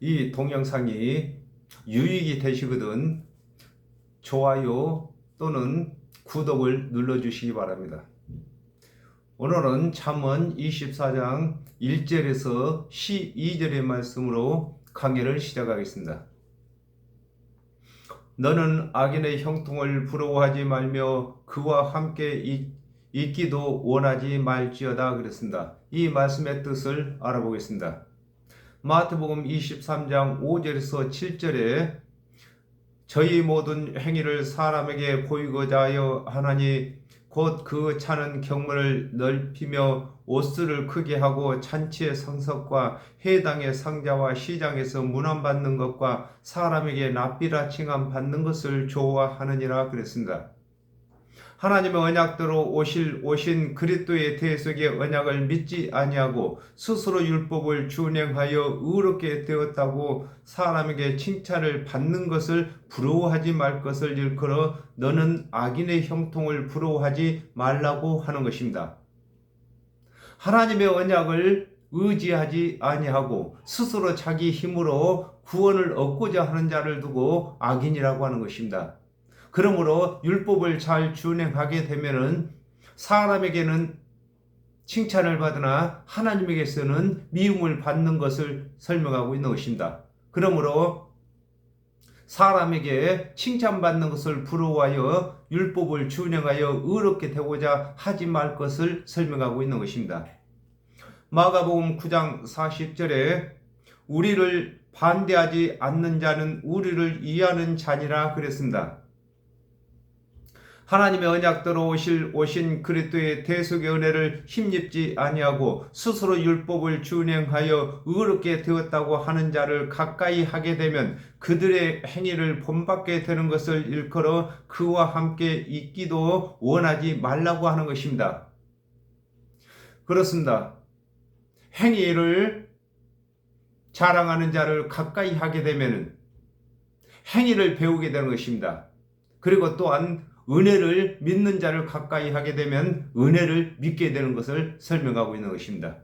이 동영상이 유익이 되시거든 좋아요 또는 구독을 눌러주시기 바랍니다. 오늘은 잠언 24장 1절에서 12절의 말씀으로 강의를 시작하겠습니다. 너는 악인의 형통을 부러워하지 말며 그와 함께 있기도 원하지 말지어다 그랬습니다. 이 말씀의 뜻을 알아보겠습니다. 마태복음 23장 5절에서 7절에 저희 모든 행위를 사람에게 보이고자 하여 하나니 곧 그 차는 경문을 넓히며 옷수를 크게 하고 잔치의 상석과 회당의 상자와 시장에서 문안받는 것과 사람에게 납비라 칭함 받는 것을 좋아하느니라 그랬습니다. 하나님의 언약대로 오신 그리스도의 대속의 언약을 믿지 아니하고 스스로 율법을 준행하여 의롭게 되었다고 사람에게 칭찬을 받는 것을 부러워하지 말 것을 일컬어 너는 악인의 형통을 부러워하지 말라고 하는 것입니다. 하나님의 언약을 의지하지 아니하고 스스로 자기 힘으로 구원을 얻고자 하는 자를 두고 악인이라고 하는 것입니다. 그러므로 율법을 잘 준행하게 되면은 사람에게는 칭찬을 받으나 하나님에게서는 미움을 받는 것을 설명하고 있는 것입니다. 그러므로 사람에게 칭찬받는 것을 부러워하여 율법을 준행하여 의롭게 되고자 하지 말 것을 설명하고 있는 것입니다. 마가복음 9장 40절에 우리를 반대하지 않는 자는 우리를 이해하는 자니라 그랬습니다. 하나님의 언약대로 오신 그리스도의 대속의 은혜를 힘입지 아니하고 스스로 율법을 준행하여 의롭게 되었다고 하는 자를 가까이 하게 되면 그들의 행위를 본받게 되는 것을 일컬어 그와 함께 있기도 원하지 말라고 하는 것입니다. 그렇습니다. 행위를 자랑하는 자를 가까이 하게 되면 행위를 배우게 되는 것입니다. 그리고 또한 은혜를 믿는 자를 가까이 하게 되면 은혜를 믿게 되는 것을 설명하고 있는 것입니다.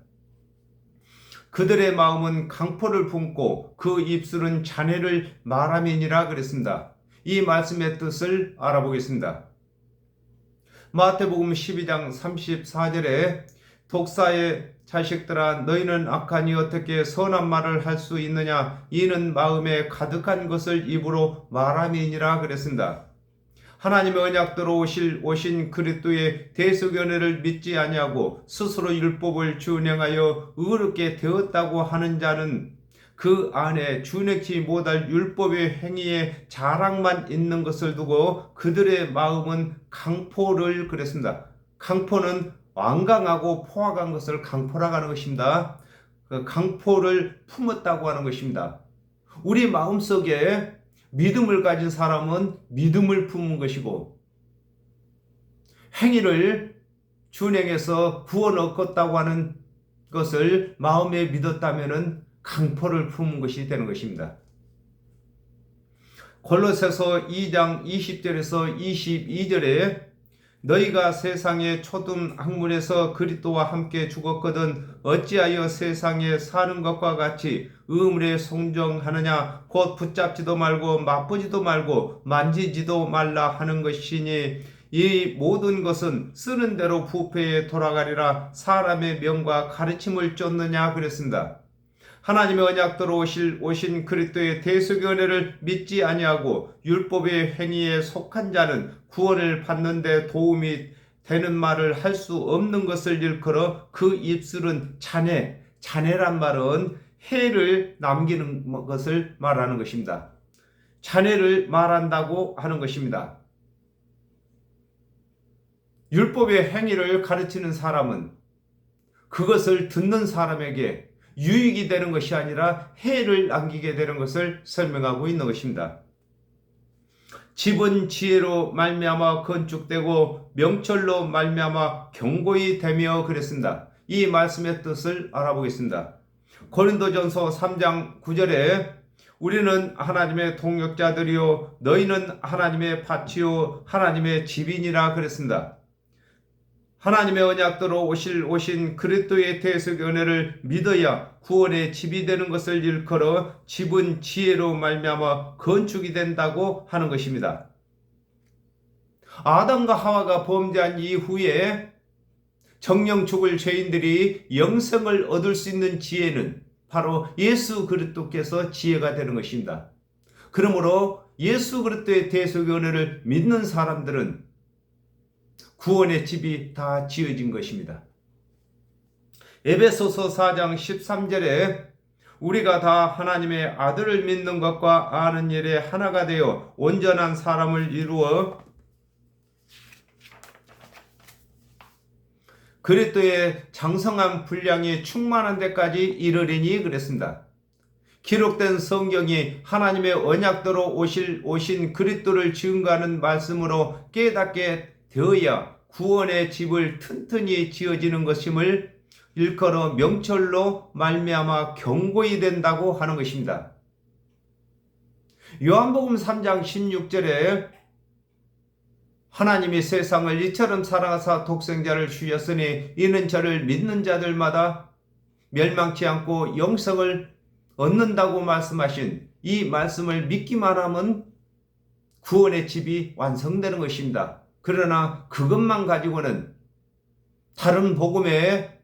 그들의 마음은 강포를 품고 그 입술은 잔해를 말함이니라 그랬습니다. 이 말씀의 뜻을 알아보겠습니다. 마태복음 12장 34절에 독사의 자식들아 너희는 악하니 어떻게 선한 말을 할 수 있느냐 이는 마음에 가득한 것을 입으로 말함이니라 그랬습니다. 하나님의 언약대로 오신 그리스도의 대속의 은혜를 믿지 아니하고 스스로 율법을 준행하여 의롭게 되었다고 하는 자는 그 안에 준행치 못할 율법의 행위에 자랑만 있는 것을 두고 그들의 마음은 강포를 그랬습니다. 강포는 완강하고 포악한 것을 강포라고 하는 것입니다. 그 강포를 품었다고 하는 것입니다. 우리 마음속에 믿음을 가진 사람은 믿음을 품은 것이고 행위를 준행해서 구원 얻었다고 하는 것을 마음에 믿었다면 강포를 품은 것이 되는 것입니다. 골로새서 2장 20절에서 22절에 너희가 세상의 초등 학문에서 그리스도와 함께 죽었거든 어찌하여 세상에 사는 것과 같이 의물에 송정하느냐 곧 붙잡지도 말고 맛보지도 말고 만지지도 말라 하는 것이니 이 모든 것은 쓰는 대로 부패에 돌아가리라 사람의 명과 가르침을 쫓느냐 그랬습니다. 하나님의 언약대로 오신 그리스도의 대속의 은혜를 믿지 아니하고 율법의 행위에 속한 자는 구원을 받는 데 도움이 되는 말을 할 수 없는 것을 일컬어 그 입술은 잔해란 말은 해를 남기는 것을 말하는 것입니다. 잔해를 말한다고 하는 것입니다. 율법의 행위를 가르치는 사람은 그것을 듣는 사람에게 유익이 되는 것이 아니라 해를 남기게 되는 것을 설명하고 있는 것입니다. 집은 지혜로 말미암아 건축되고 명철로 말미암아 견고히 되며 그랬습니다. 이 말씀의 뜻을 알아보겠습니다. 고린도전서 3장 9절에 우리는 하나님의 동역자들이요 너희는 하나님의 밭이요 하나님의 집이니라 그랬습니다. 하나님의 언약대로 오신 그리스도의 대속 은혜를 믿어야 구원의 집이 되는 것을 일컬어 집은 지혜로 말미암아 건축이 된다고 하는 것입니다. 아담과 하와가 범죄한 이후에 정령 죽을 죄인들이 영생을 얻을 수 있는 지혜는 바로 예수 그리스도께서 지혜가 되는 것입니다. 그러므로 예수 그리스도의 대속의 은혜를 믿는 사람들은 구원의 집이 다 지어진 것입니다. 에베소서 4장 13절에 우리가 다 하나님의 아들을 믿는 것과 아는 일에 하나가 되어 온전한 사람을 이루어 그리스도의 장성한 분량이 충만한 데까지 이르리니 그랬습니다. 기록된 성경이 하나님의 언약대로 오신 그리스도를 증거하는 말씀으로 깨닫게 되어야 구원의 집을 튼튼히 지어지는 것임을 일컬어 명철로 말미암아 경고히 된다고 하는 것입니다. 요한복음 3장 16절에 하나님이 세상을 이처럼 사랑하사 독생자를 주셨으니 이는 저를 믿는 자들마다 멸망치 않고 영생을 얻는다고 말씀하신 이 말씀을 믿기만 하면 구원의 집이 완성되는 것입니다. 그러나 그것만 가지고는 다른 복음에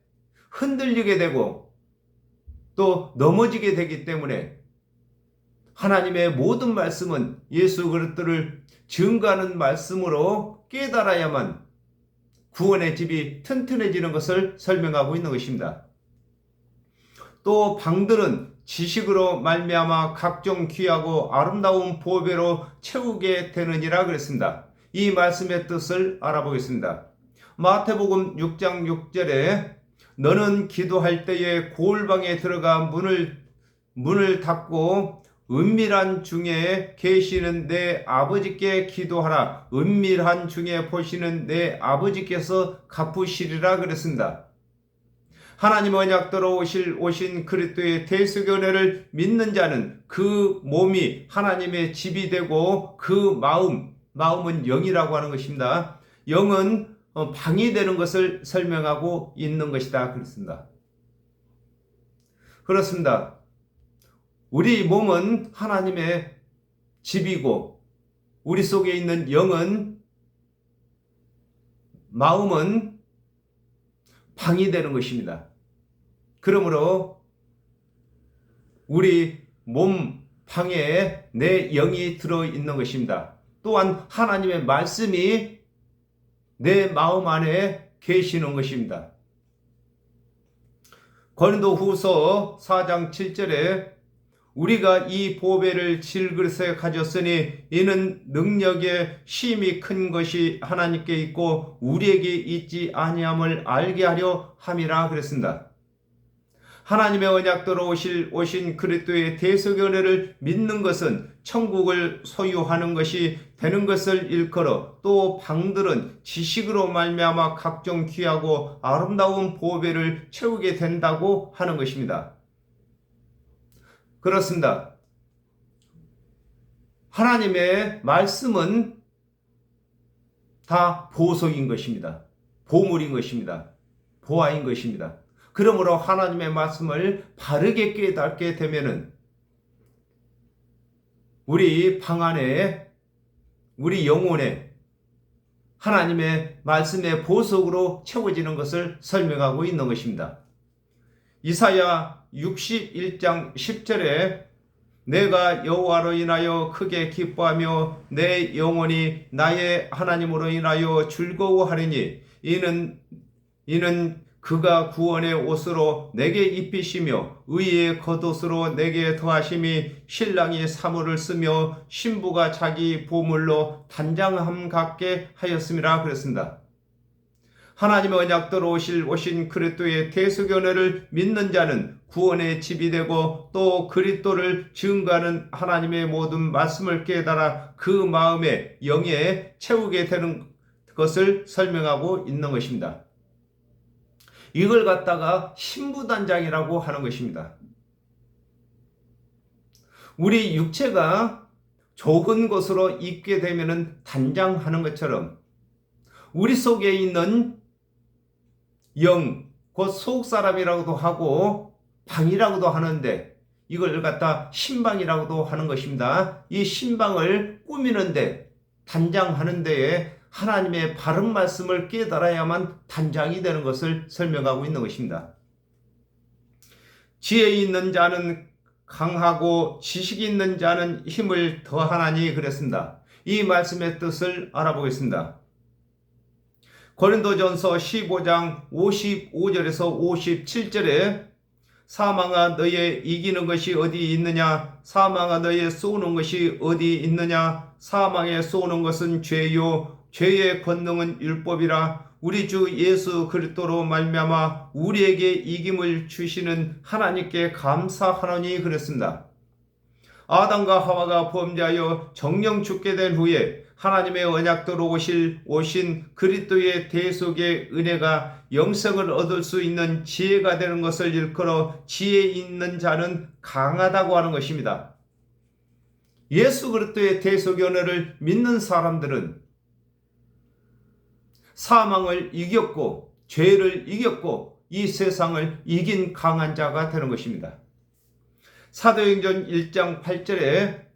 흔들리게 되고 또 넘어지게 되기 때문에 하나님의 모든 말씀은 예수 그리스도를 증거하는 말씀으로 깨달아야만 구원의 집이 튼튼해지는 것을 설명하고 있는 것입니다. 또 방들은 지식으로 말미암아 각종 귀하고 아름다운 보배로 채우게 되느니라 그랬습니다. 이 말씀의 뜻을 알아보겠습니다. 마태복음 6장 6절에 너는 기도할 때에 고울방에 들어가 문을 닫고 은밀한 중에 계시는 내 아버지께 기도하라. 은밀한 중에 보시는 내 아버지께서 갚으시리라 그랬습니다. 하나님 언약대로 오신 그리스도의 대속의 은혜를 믿는 자는 그 몸이 하나님의 집이 되고 그 마음은 영이라고 하는 것입니다. 영은 방이 되는 것을 설명하고 있는 것이다 그렇습니다. 그렇습니다. 우리 몸은 하나님의 집이고 우리 속에 있는 영은 마음은 방이 되는 것입니다. 그러므로 우리 몸 방에 내 영이 들어있는 것입니다. 또한 하나님의 말씀이 내 마음 안에 계시는 것입니다. 고린도후서 4장 7절에 우리가 이 보배를 질그릇에 가졌으니 이는 능력의 힘이 큰 것이 하나님께 있고 우리에게 있지 아니함을 알게 하려 함이라 그랬습니다. 하나님의 언약대로 오신 그리스도의 대속의 은혜를 믿는 것은 천국을 소유하는 것이 되는 것을 일컬어 또 방들은 지식으로 말미암아 각종 귀하고 아름다운 보배를 채우게 된다고 하는 것입니다. 그렇습니다. 하나님의 말씀은 다 보석인 것입니다. 보물인 것입니다. 보화인 것입니다. 그러므로 하나님의 말씀을 바르게 깨닫게 되면은 우리 방 안에, 우리 영혼에 하나님의 말씀의 보석으로 채워지는 것을 설명하고 있는 것입니다. 이사야 61장 10절에 내가 여호와로 인하여 크게 기뻐하며 내 영혼이 나의 하나님으로 인하여 즐거워하리니 이는 그가 구원의 옷으로 내게 입히시며 의의 겉옷으로 내게 더하심이 신랑이 사물을 쓰며 신부가 자기 보물로 단장함 같게 하였음이라 그랬습니다. 하나님의 언약대로 오신 그리스도의 대속의 은혜를 믿는 자는 구원의 집이 되고 또 그리스도를 증거하는 하나님의 모든 말씀을 깨달아 그 마음에 영에 채우게 되는 것을 설명하고 있는 것입니다. 이걸 갖다가 신부단장이라고 하는 것입니다. 우리 육체가 좁은 곳으로 입게 되면 단장하는 것처럼 우리 속에 있는 영, 곧 속사람이라고도 하고 방이라고도 하는데 이걸 갖다 신방이라고도 하는 것입니다. 이 신방을 꾸미는데, 단장하는 데에 하나님의 바른 말씀을 깨달아야만 단장이 되는 것을 설명하고 있는 것입니다. 지혜 있는 자는 강하고 지식 있는 자는 힘을 더하나니 그랬습니다. 이 말씀의 뜻을 알아보겠습니다. 고린도전서 15장 55절에서 57절에 사망아 너의 이기는 것이 어디 있느냐? 사망아 너의 쏘는 것이 어디 있느냐? 사망에 쏘는 것은 죄요 죄의 권능은 율법이라. 우리 주 예수 그리스도로 말미암아 우리에게 이김을 주시는 하나님께 감사하노니 그랬습니다. 아담과 하와가 범죄하여 정령 죽게 된 후에 하나님의 언약대로 오신 그리스도의 대속의 은혜가 영생을 얻을 수 있는 지혜가 되는 것을 일컬어 지혜 있는 자는 강하다고 하는 것입니다. 예수 그리스도의 대속의 은혜를 믿는 사람들은 사망을 이겼고 죄를 이겼고 이 세상을 이긴 강한 자가 되는 것입니다. 사도행전 1장 8절에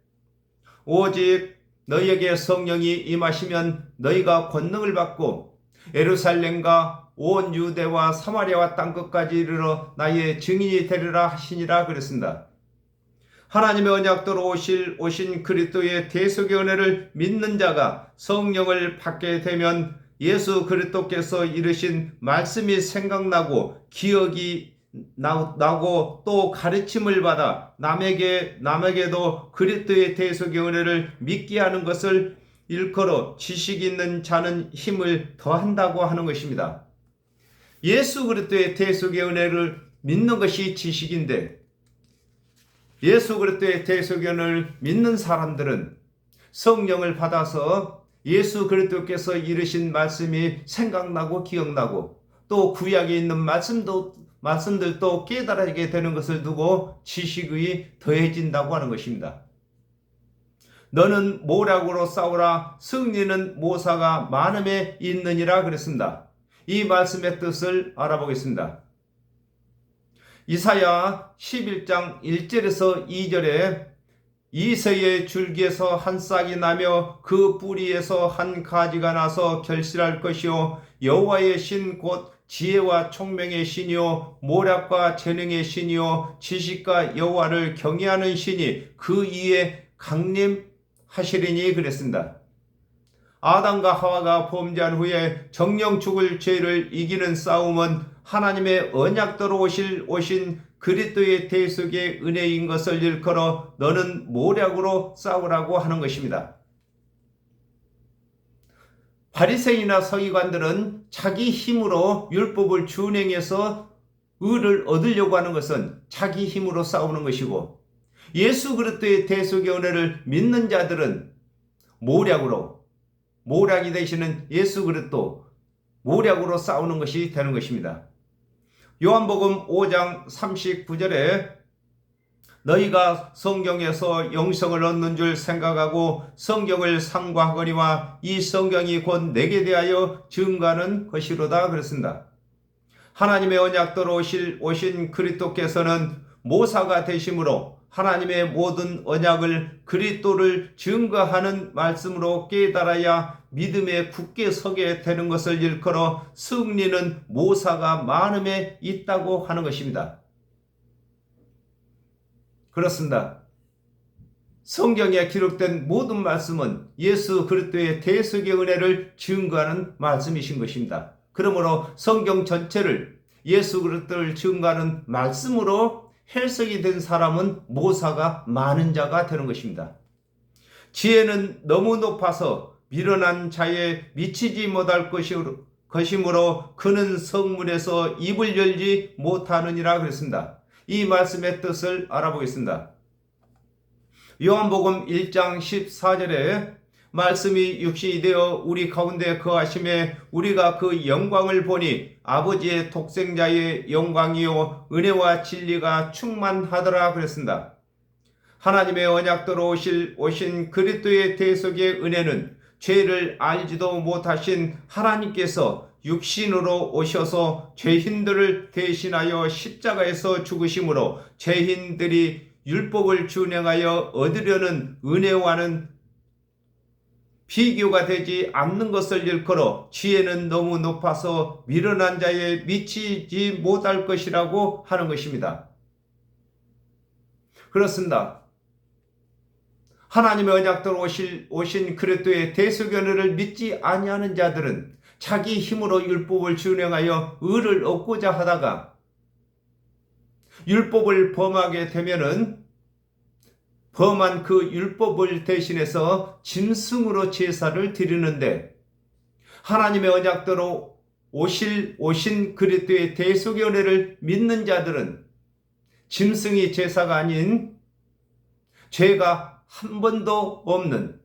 오직 너희에게 성령이 임하시면 너희가 권능을 받고 예루살렘과 온 유대와 사마리아와 땅끝까지 이르러 나의 증인이 되리라 하시니라 그랬습니다. 하나님의 언약대로 오신 그리스도의 대속의 은혜를 믿는 자가 성령을 받게 되면 예수 그리스도께서 이르신 말씀이 생각나고 기억이 나고 또 가르침을 받아 남에게도 그리스도의 대속의 은혜를 믿게 하는 것을 일컬어 지식 있는 자는 힘을 더한다고 하는 것입니다. 예수 그리스도의 대속의 은혜를 믿는 것이 지식인데, 예수 그리스도의 대속의 은혜를 믿는 사람들은 성령을 받아서 예수 그리스도께서 이르신 말씀이 생각나고 기억나고 또 구약에 있는 말씀들도 깨달아지게 되는 것을 두고 지식이 더해진다고 하는 것입니다. 너는 모략으로 싸우라. 승리는 모사가 많음에 있느니라 그랬습니다. 이 말씀의 뜻을 알아보겠습니다. 이사야 11장 1절에서 2절에 이새의 줄기에서 한 싹이 나며 그 뿌리에서 한 가지가 나서 결실할 것이요 여호와의 신 곧 지혜와 총명의 신이요 모략과 재능의 신이요 지식과 여호와를 경외하는 신이 그 위에 강림하시리니 그랬습니다. 아담과 하와가 범죄한 후에 정령 죽을 죄를 이기는 싸움은 하나님의 언약대로 오신 그리스도의 대속의 은혜인 것을 일컬어 너는 모략으로 싸우라고 하는 것입니다. 바리새인이나 서기관들은 자기 힘으로 율법을 준행해서 의를 얻으려고 하는 것은 자기 힘으로 싸우는 것이고, 예수 그리스도의 대속의 은혜를 믿는 자들은 모략이 되시는 예수 그리스도 모략으로 싸우는 것이 되는 것입니다. 요한복음 5장 39절에 너희가 성경에서 영생을 얻는 줄 생각하고 성경을 상고하거니와 이 성경이 곧 내게 대하여 증거하는 것이로다 그랬습니다. 하나님의 언약대로 오신 그리스도께서는 모사가 되심으로 하나님의 모든 언약을 그리스도를 증거하는 말씀으로 깨달아야 믿음에 굳게 서게 되는 것을 일컬어 승리는 모사가 많음에 있다고 하는 것입니다. 그렇습니다. 성경에 기록된 모든 말씀은 예수 그리스도의 대속의 은혜를 증거하는 말씀이신 것입니다. 그러므로 성경 전체를 예수 그리스도를 증거하는 말씀으로 해석이 된 사람은 모사가 많은 자가 되는 것입니다. 지혜는 너무 높아서 미련한 자에 미치지 못할 것이므로 그는 성문에서 입을 열지 못하느니라 그랬습니다. 이 말씀의 뜻을 알아보겠습니다. 요한복음 1장 14절에 말씀이 육신이 되어 우리 가운데 거하심에 우리가 그 영광을 보니 아버지의 독생자의 영광이요 은혜와 진리가 충만하더라 그랬습니다. 하나님의 언약대로 오신 그리스도의 대속의 은혜는 죄를 알지도 못하신 하나님께서 육신으로 오셔서 죄인들을 대신하여 십자가에서 죽으심으로 죄인들이 율법을 준행하여 얻으려는 은혜와는 비교가 되지 않는 것을 일컬어 지혜는 너무 높아서 미련한 자에 미치지 못할 것이라고 하는 것입니다. 그렇습니다. 하나님의 언약대로 오신 그리스도의 대속연회를 믿지 아니하는 자들은 자기 힘으로 율법을 준행하여 의를 얻고자 하다가 율법을 범하게 되면은 범한 그 율법을 대신해서 짐승으로 제사를 드리는데, 하나님의 언약대로 오신 그리스도의 대속연회를 믿는 자들은 짐승이 제사가 아닌 죄가 한 번도 없는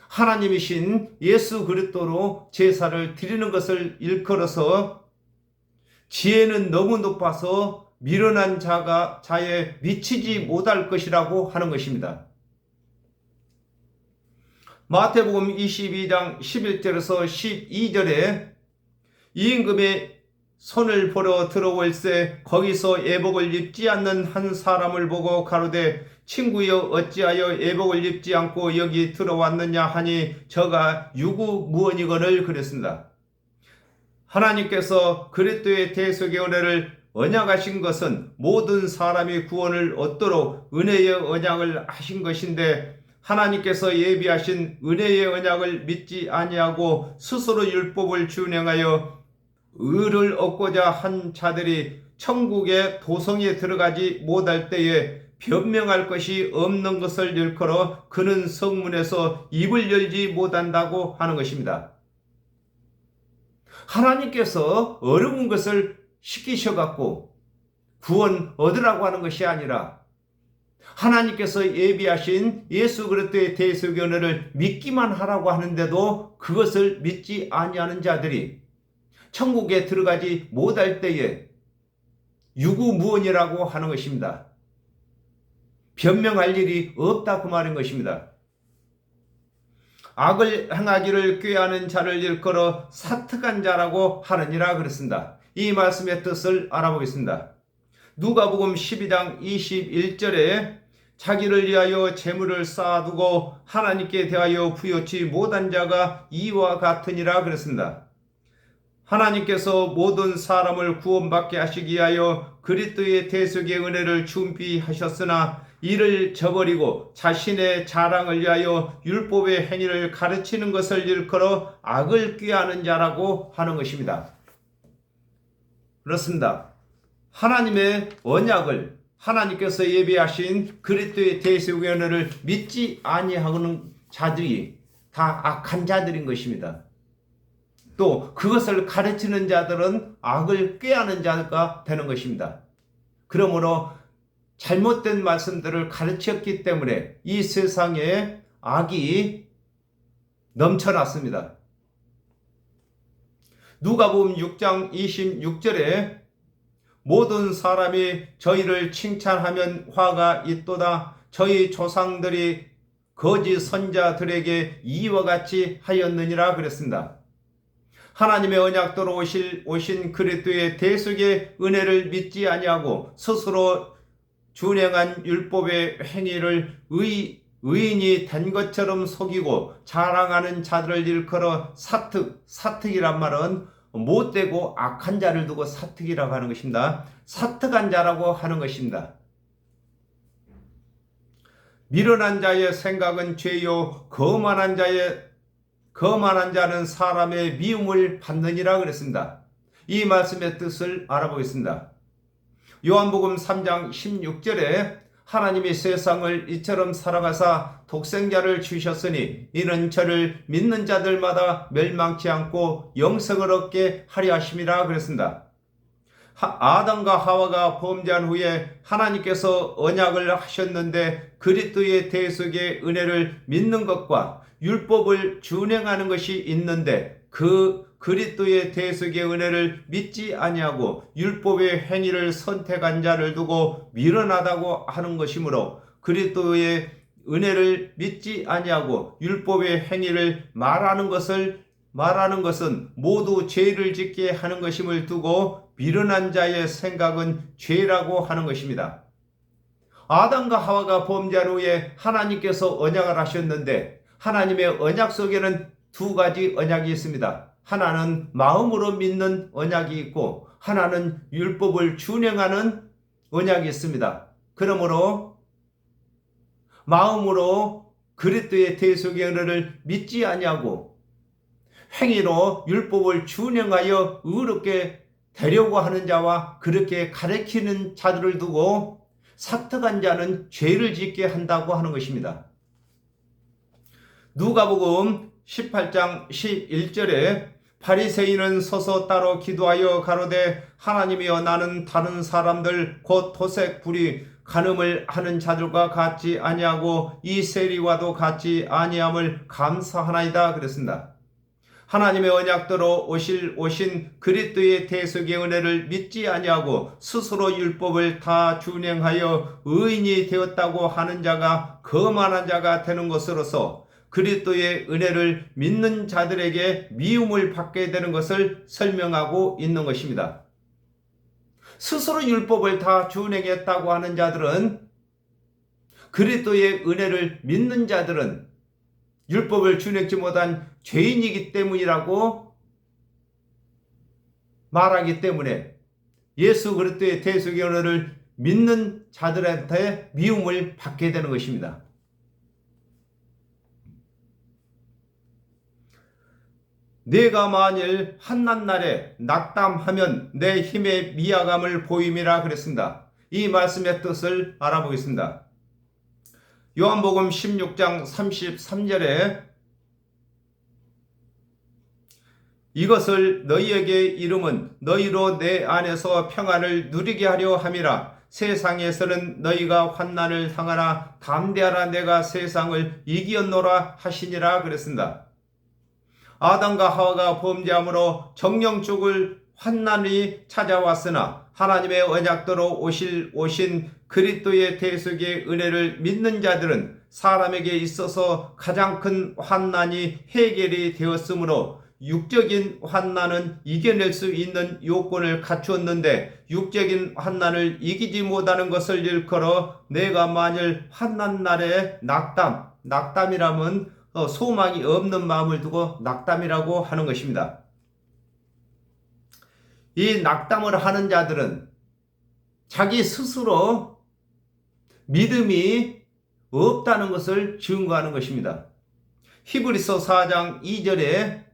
하나님이신 예수 그리스도로 제사를 드리는 것을 일컬어서 지혜는 너무 높아서 미련한 자에 미치지 못할 것이라고 하는 것입니다. 마태복음 22장 11절에서 12절에 이임금의 손을 보러 들어올세 거기서 예복을 입지 않는 한 사람을 보고 가로되 친구여 어찌하여 예복을 입지 않고 여기 들어왔느냐 하니 저가 유구무원이거늘 그랬습니다. 하나님께서 그리스도의 대속의 은혜를 언약하신 것은 모든 사람이 구원을 얻도록 은혜의 언약을 하신 것인데, 하나님께서 예비하신 은혜의 언약을 믿지 아니하고 스스로 율법을 준행하여 의를 얻고자 한 자들이 천국의 도성에 들어가지 못할 때에 변명할 것이 없는 것을 일컬어 그는 성문에서 입을 열지 못한다고 하는 것입니다. 하나님께서 어려운 것을 시키셔갖고 구원 얻으라고 하는 것이 아니라 하나님께서 예비하신 예수 그리스도의 대속의 은혜를 믿기만 하라고 하는데도 그것을 믿지 아니하는 자들이 천국에 들어가지 못할 때에 유구무원이라고 하는 것입니다. 변명할 일이 없다 그 말인 것입니다. 악을 행하기를 꾀하는 자를 일컬어 사특한 자라고 하느니라 그랬습니다. 이 말씀의 뜻을 알아보겠습니다. 누가복음 12장 21절에 자기를 위하여 재물을 쌓아두고 하나님께 대하여 부여치 못한 자가 이와 같으니라 그랬습니다. 하나님께서 모든 사람을 구원받게 하시기 위하여 그리스도의 대속의 은혜를 준비하셨으나 이를 저버리고 자신의 자랑을 위하여 율법의 행위를 가르치는 것을 일컬어 악을 꾀하는 자라고 하는 것입니다. 그렇습니다. 하나님의 언약을 하나님께서 예비하신 그리스도의 대속의 은혜를 믿지 아니하는 자들이 다 악한 자들인 것입니다. 또 그것을 가르치는 자들은 악을 꾀하는 자가 되는 것입니다. 그러므로 잘못된 말씀들을 가르쳤기 때문에 이 세상에 악이 넘쳐났습니다. 누가복음 6장 26절에 모든 사람이 저희를 칭찬하면 화가 있도다. 저희 조상들이 거짓 선자들에게 이와 같이 하였느니라 그랬습니다. 하나님의 언약대로 오신 그리스도의 대속의 은혜를 믿지 아니하고 스스로 준행한 율법의 행위를 의인이 된 것처럼 속이고 자랑하는 자들을 일컬어 사특이란 말은 못되고 악한 자를 두고 사특이라고 하는 것입니다. 사특한 자라고 하는 것입니다. 미련한 자의 생각은 죄요 거만한 자는 사람의 미움을 받느니라 그랬습니다. 이 말씀의 뜻을 알아보겠습니다. 요한복음 3장 16절에 하나님이 세상을 이처럼 사랑하사 독생자를 주셨으니 이는 저를 믿는 자들마다 멸망치 않고 영생을 얻게 하려 하심이라 그랬습니다. 아담과 하와가 범죄한 후에 하나님께서 언약을 하셨는데 그리스도의 대속의 은혜를 믿는 것과 율법을 준행하는 것이 있는데 그 그리스도의 대속의 은혜를 믿지 아니하고 율법의 행위를 선택한 자를 두고 미련하다고 하는 것이므로 그리스도의 은혜를 믿지 아니하고 율법의 행위를 말하는 것을 말하는 것은 모두 죄를 짓게 하는 것임을 두고 미련한 자의 생각은 죄라고 하는 것입니다. 아담과 하와가 범죄한 후에 하나님께서 언약을 하셨는데 하나님의 언약 속에는 두 가지 언약이 있습니다. 하나는 마음으로 믿는 언약이 있고 하나는 율법을 준행하는 언약이 있습니다. 그러므로 마음으로 그리스도의 대속의 은혜를 믿지 아니하고 행위로 율법을 준행하여 의롭게 되려고 하는 자와 그렇게 가리키는 자들을 두고 사특한 자는 죄를 짓게 한다고 하는 것입니다. 누가복음 18장 11절에 바리새인은 서서 따로 기도하여 가로되 하나님이여 나는 다른 사람들 곧 토색 불의 간음을 하는 자들과 같지 아니하고 이 세리와도 같지 아니함을 감사하나이다 그랬습니다. 하나님의 언약대로 오신 그리스도의 대속의 은혜를 믿지 아니하고 스스로 율법을 다 준행하여 의인이 되었다고 하는 자가 거만한 자가 되는 것으로서 그리스도의 은혜를 믿는 자들에게 미움을 받게 되는 것을 설명하고 있는 것입니다. 스스로 율법을 다 준행했다고 하는 자들은 그리스도의 은혜를 믿는 자들은 율법을 준행치 못한 죄인이기 때문이라고 말하기 때문에 예수 그리스도의 대속의 은혜를 믿는 자들한테 미움을 받게 되는 것입니다. 내가 만일 한낱날에 낙담하면 내 힘의 미약함을 보임이라 그랬습니다. 이 말씀의 뜻을 알아보겠습니다. 요한복음 16장 33절에 이것을 너희에게 이름은 너희로 내 안에서 평안을 누리게 하려 함이라. 세상에서는 너희가 환난을 당하나 담대하라 내가 세상을 이기었노라 하시니라 그랬습니다. 아담과 하와가 범죄함으로 정령죽을 환난이 찾아왔으나 하나님의 언약대로 오신 그리스도의 대속의 은혜를 믿는 자들은 사람에게 있어서 가장 큰 환난이 해결이 되었으므로 육적인 환난은 이겨낼 수 있는 요건을 갖추었는데 육적인 환난을 이기지 못하는 것을 일컬어 내가 만일 환난날에 낙담이라면 소망이 없는 마음을 두고 낙담이라고 하는 것입니다. 이 낙담을 하는 자들은 자기 스스로 믿음이 없다는 것을 증거하는 것입니다. 히브리서 4장 2절에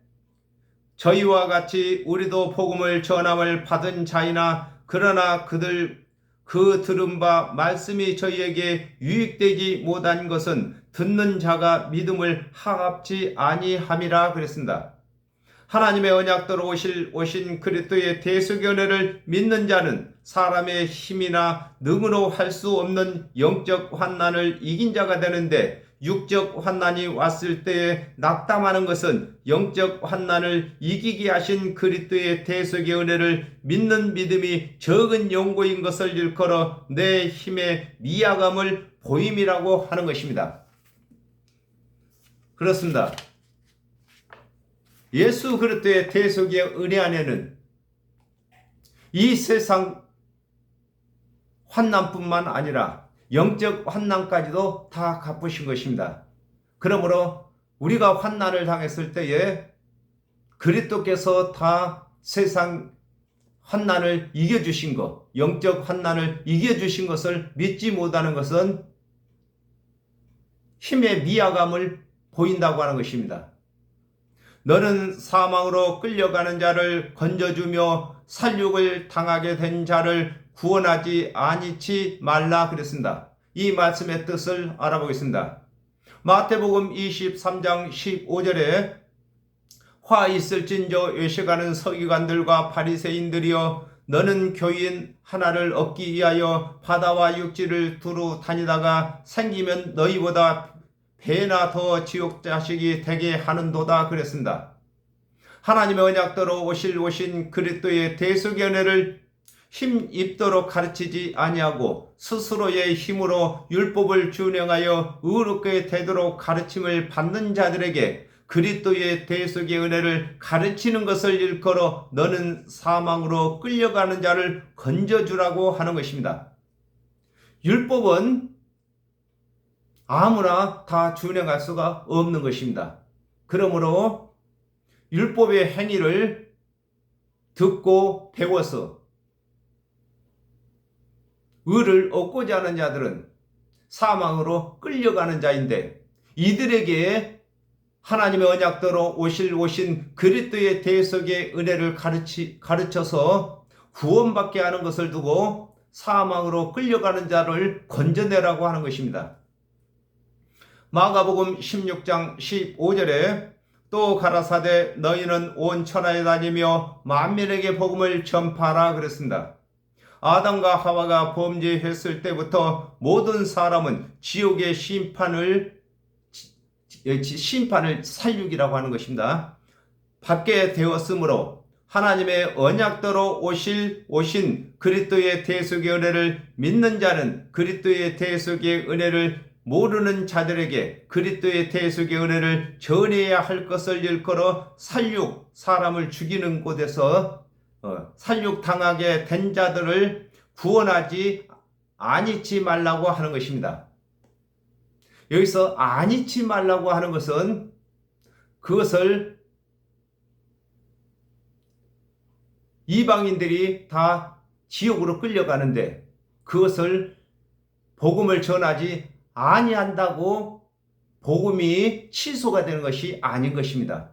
저희와 같이 우리도 복음을 전함을 받은 자이나 그러나 그들 그 들은 바 말씀이 저희에게 유익되지 못한 것은 듣는 자가 믿음을 하갑지 아니함이라 그랬습니다. 하나님의 언약대로 오신 그리스도의 대속의 은혜를 믿는 자는 사람의 힘이나 능으로 할 수 없는 영적 환난을 이긴 자가 되는데 육적 환난이 왔을 때에 낙담하는 것은 영적 환난을 이기게 하신 그리스도의 대속의 은혜를 믿는 믿음이 적은 용고인 것을 일컬어 내 힘의 미약함을 보임이라고 하는 것입니다. 그렇습니다. 예수 그리스도의 대속의 은혜 안에는 이 세상 환난뿐만 아니라 영적 환난까지도 다 갚으신 것입니다. 그러므로 우리가 환난을 당했을 때에 그리스도께서 다 세상 환난을 이겨주신 것, 영적 환난을 이겨주신 것을 믿지 못하는 것은 힘의 미약함을 보인다고 하는 것입니다. 너는 사망으로 끌려가는 자를 건져주며 살육을 당하게 된 자를 구원하지 아니치 말라 그랬습니다. 이 말씀의 뜻을 알아보겠습니다. 마태복음 23장 15절에 화 있을진저 외식하는 서기관들과 바리새인들이여 너는 교인 하나를 얻기 위하여 바다와 육지를 두루 다니다가 생기면 너희보다 배나 더 지옥 자식이 되게 하는도다 그랬습니다. 하나님의 언약대로 오신 그리스도의 대속의 은혜를 힘입도록 가르치지 아니하고 스스로의 힘으로 율법을 준행하여 의롭게 되도록 가르침을 받는 자들에게 그리스도의 대속의 은혜를 가르치는 것을 일컬어 너는 사망으로 끌려가는 자를 건져주라고 하는 것입니다. 율법은 아무나 다 준행할 수가 없는 것입니다. 그러므로 율법의 행위를 듣고 배워서 의를 얻고자 하는 자들은 사망으로 끌려가는 자인데, 이들에게 하나님의 언약대로 오신 그리스도의 대속의 은혜를 가르쳐서 구원받게 하는 것을 두고 사망으로 끌려가는 자를 건져내라고 하는 것입니다. 마가복음 16장 15절에 또 가라사대 너희는 온 천하에 다니며 만민에게 복음을 전파하라 그랬습니다. 아담과 하와가 범죄했을 때부터 모든 사람은 지옥의 심판을 살육이라고 하는 것입니다. 받게 되었으므로 하나님의 언약대로 오신 그리스도의 대속의 은혜를 믿는 자는 그리스도의 대속의 은혜를 모르는 자들에게 그리스도의 대속의 은혜를 전해야 할 것을 일컬어 살육, 사람을 죽이는 곳에서 살육당하게 된 자들을 구원하지 아니치 말라고 하는 것입니다. 여기서 아니치 말라고 하는 것은 그것을 이방인들이 다 지옥으로 끌려가는데 그것을 복음을 전하지 아니한다고 복음이 취소가 되는 것이 아닌 것입니다.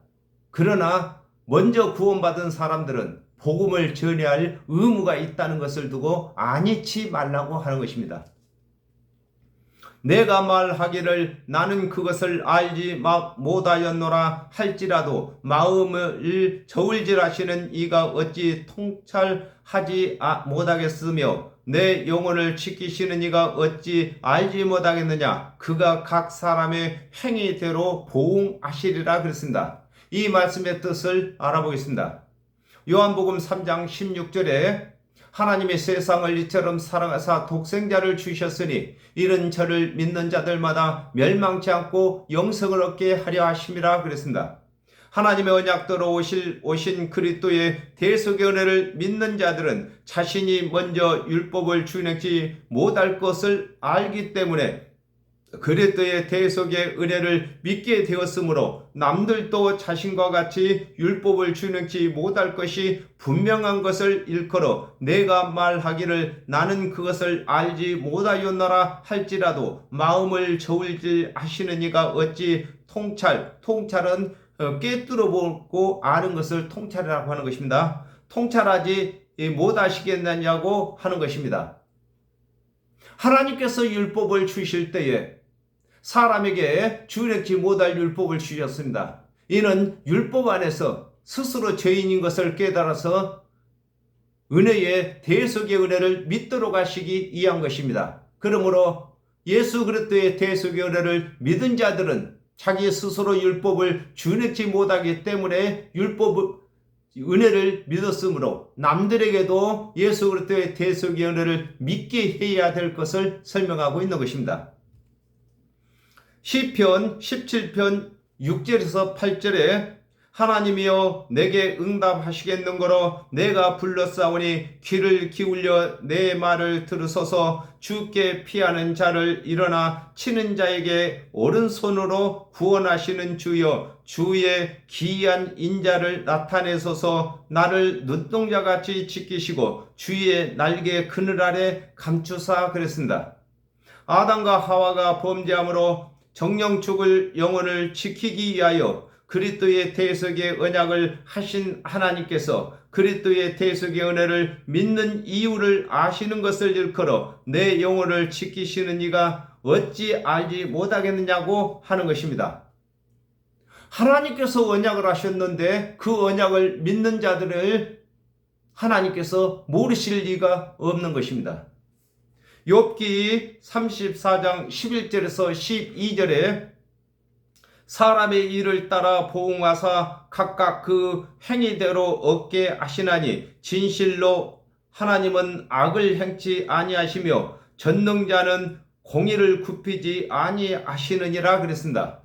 그러나 먼저 구원받은 사람들은 복음을 전해야 할 의무가 있다는 것을 두고 아니치 말라고 하는 것입니다. 내가 말하기를 나는 그것을 알지 못하였노라 할지라도 마음을 저울질하시는 이가 어찌 통찰하지 못하겠으며 내 영혼을 지키시는 이가 어찌 알지 못하겠느냐. 그가 각 사람의 행위대로 보응하시리라 그랬습니다. 이 말씀의 뜻을 알아보겠습니다. 요한복음 3장 16절에 하나님의 세상을 이처럼 사랑하사 독생자를 주셨으니 이는 저를 믿는 자들마다 멸망치 않고 영생을 얻게 하려 하심이라 그랬습니다. 하나님의 언약대로 오신 그리스도의 대속의 은혜를 믿는 자들은 자신이 먼저 율법을 준행치 못할 것을 알기 때문에 그리스도의 대속의 은혜를 믿게 되었으므로 남들도 자신과 같이 율법을 준행치 못할 것이 분명한 것을 일컬어 내가 말하기를 나는 그것을 알지 못하였노라 할지라도 마음을 저울질하시는 이가 어찌 통찰은 꿰뚫어 보고 아는 것을 통찰이라고 하는 것입니다. 통찰하지 못하시겠느냐고 하는 것입니다. 하나님께서 율법을 주실 때에 사람에게 준행치 못할 율법을 주셨습니다. 이는 율법 안에서 스스로 죄인인 것을 깨달아서 은혜의 대속의 은혜를 믿도록 하시기 위한 것입니다. 그러므로 예수 그리스도의 대속의 은혜를 믿은 자들은 자기 스스로 율법을 준행치 못하기 때문에 은혜를 믿었으므로 남들에게도 예수 그리스도의 대속의 은혜를 믿게 해야 될 것을 설명하고 있는 것입니다. 시편 17편 6절에서 8절에 하나님이여 내게 응답하시겠는거로 내가 불렀사오니 귀를 기울여 내 말을 들으소서. 주께 피하는 자를 일어나 치는 자에게 오른손으로 구원하시는 주여 주의 기이한 인자를 나타내소서. 나를 눈동자같이 지키시고 주의 날개 그늘 아래 감추사 그랬습니다. 아담과 하와가 범죄함으로 정령 죽을 영혼을 지키기 위하여 그리스도의 대속의 언약을 하신 하나님께서 그리스도의 대속의 은혜를 믿는 이유를 아시는 것을 일컬어 내 영혼을 지키시는 이가 어찌 알지 못하겠느냐고 하는 것입니다. 하나님께서 언약을 하셨는데 그 언약을 믿는 자들을 하나님께서 모르실 리가 없는 것입니다. 욥기 34장 11절에서 12절에 사람의 일을 따라 보응하사 각각 그 행위대로 얻게 하시나니 진실로 하나님은 악을 행치 아니하시며 전능자는 공의를 굽히지 아니하시느니라 그랬습니다.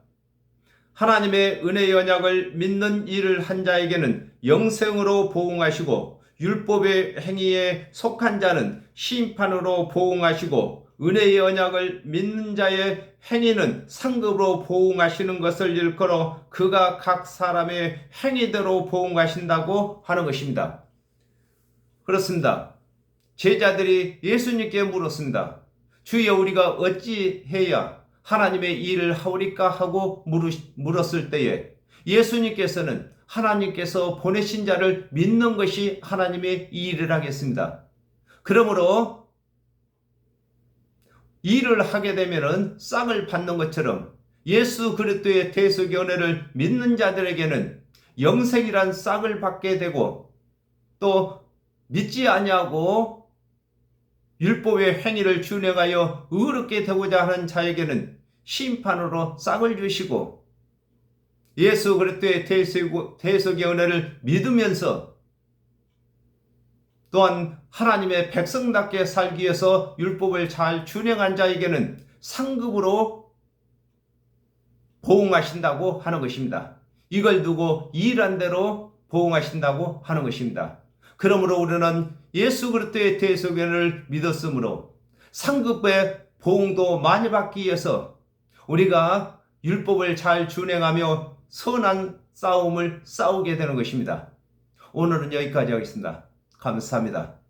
하나님의 은혜의 언약을 믿는 일을 한 자에게는 영생으로 보응하시고 율법의 행위에 속한 자는 심판으로 보응하시고 은혜의 언약을 믿는 자의 행위는 상급으로 보응하시는 것을 일컬어 그가 각 사람의 행위대로 보응하신다고 하는 것입니다. 그렇습니다. 제자들이 예수님께 물었습니다. 주여, 우리가 어찌해야 하나님의 일을 하오리까 하고 물었을 때에 예수님께서는 하나님께서 보내신 자를 믿는 것이 하나님의 일을 하겠습니다. 그러므로 일을 하게 되면 싹을 받는 것처럼 예수 그리스도의 대속의 은혜를 믿는 자들에게는 영생이란 싹을 받게 되고, 또 믿지 아니하고 율법의 행위를 준행하여 의롭게 되고자 하는 자에게는 심판으로 싹을 주시고, 예수 그리스도의 대속의 은혜를 믿으면서 또한 하나님의 백성답게 살기 위해서 율법을 잘 준행한 자에게는 상급으로 보응하신다고 하는 것입니다. 이걸 두고 일한 대로 보응하신다고 하는 것입니다. 그러므로 우리는 예수 그리스도의 대속의 은혜를 믿었으므로 상급의 보응도 많이 받기 위해서 우리가 율법을 잘 준행하며 선한 싸움을 싸우게 되는 것입니다. 오늘은 여기까지 하겠습니다. 감사합니다.